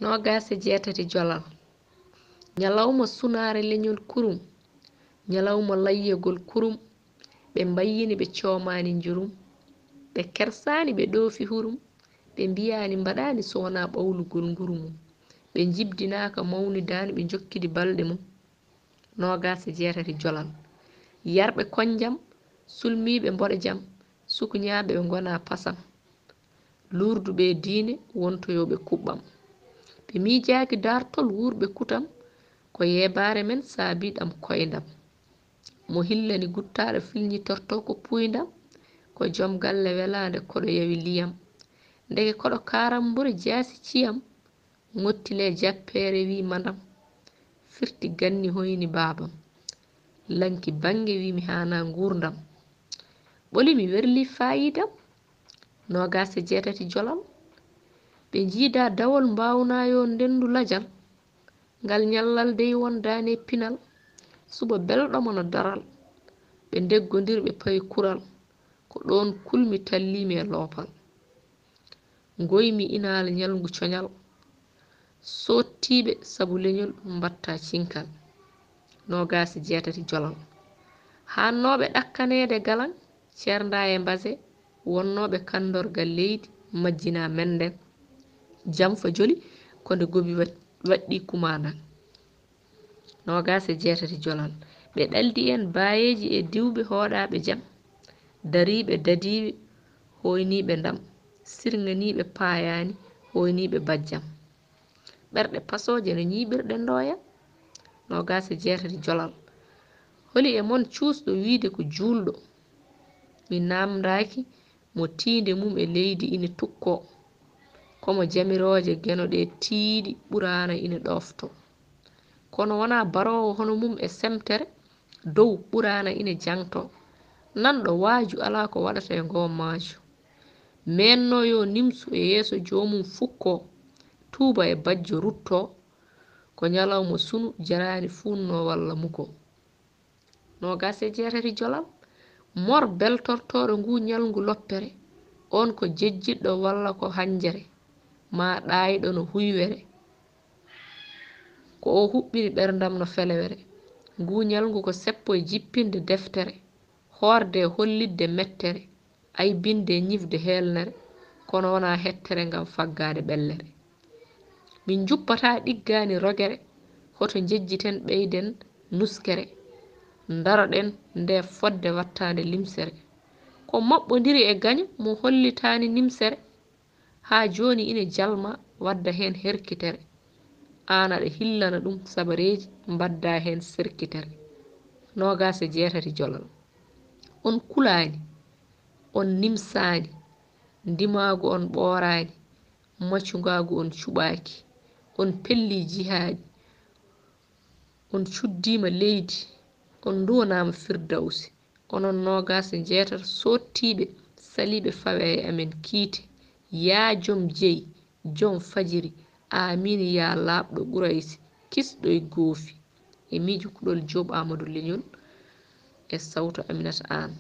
Nogas e jeetati jolal ñalawma sunaare leñol kurum ñalawma layyegol kurum ɓe mbayyini ɓe coomani njurum ɓe kersani ɓe ɗoofi hurum ɓe mbiyani mbaɗani sowona ɓawlugol nguru mum ɓe jibdinaka mawnidani ɓe jokkidi balɗe mum. Nogas e jeetati jolal yarɓe konjam sulmiɓe mboɗe jam sukuñaɓe ɓe gona pasam lurduɓe diine wontoyoɓe kuɓɓam ɓe miijaki dartol wurɓe kutam ko yebare men saabiɗam koydam mo hillani guttaɗo filñitorto ko puydam ko joom galle welande koɗo yawi liyam ndege koɗo karambure jaasi ciyam ngottile jappere wi madam firti ganni hoyni babam lanki bange wi mi hana gurdam ɓoli mi werli fayidam. Nogas e jeetati jolal ɓe jiida dawol mbawnayo ndendu lajal ngal nyallal dey wondane pinal suba belɗomo no daral ɓe ndeggodir ɓe payi kural ko ɗon kulmi tallimi e loopal ngoymi inal nyalgu coñal sottiɓe sabu leñol mbatta cinkal. Nogas e jeetati jolal hannoɓe ɗakkanede galan cerda e mbase wonnoɓe kandorgal leydi majjina menden jamfa joli konde gobi waɗɗi kumanan. Nogas e jeetati jolal ɓe ɗaldi en bayeji e diwɓe hoɗaɓe jam dariɓe dadiɓe hoyniɓe ndam sirganiɓe payani hoyniɓe bajjam ɓerɗe pasoje no ñiɓirɗe ndoya. Nogas e jeetati jolal holi e mon cuusɗo wiide ko julɗo mi namdaki mo tiinde mum e leydi ina tukko komo jamiroje genoɗe tiiɗi ɓurana ina ɗofto kono wona barowo hono mum e semtere dow ɓurana ina jangto nanɗo waaju ala ko waɗata e ngo maaju menno yo nimsu e yeeso jomum fukko tuuba e bajjo rutto ko nyalawma sunu jarani funno walla muko. Nogas e jeetati jolal mor beltortoɗo ngu nyalngu loppere on ko jejjiɗɗo walla ko hanjere ma ɗayiɗo no huywere ko o huɓɓiri ɓerdam no felewere ngu nyalngu ko seppo e jippinde deftere horde hollidde mettere aybinde ñifde helnere kono wona hettere ngam faggade ɓellere min juppata ɗiggani rogere hoto jejjiten ɓeyden nuskere daroɗen nde fodde wattande limsere ko maɓɓodiri e gaño mo hollitani nimsere ha joni ina jalma wadda hen herkitere an aɗa hillana ɗum sabareji mbadda hen serkitere. Nogas e jeetati jolal on kulani on nimsani ndimagu on ɓorani maccugagu on cuɓaki on pelli jihaadi on cuddima leydi on duwanama firdausi onon nogas e jeetati sottiɓe saliɓe fawe e amen kiite ya joom jeyi joom fajiri amin ya labɗo ɓuraysi kisɗo e goofi e miijo kuɗol Job Amadou Leñol e sawto Aminata Anne.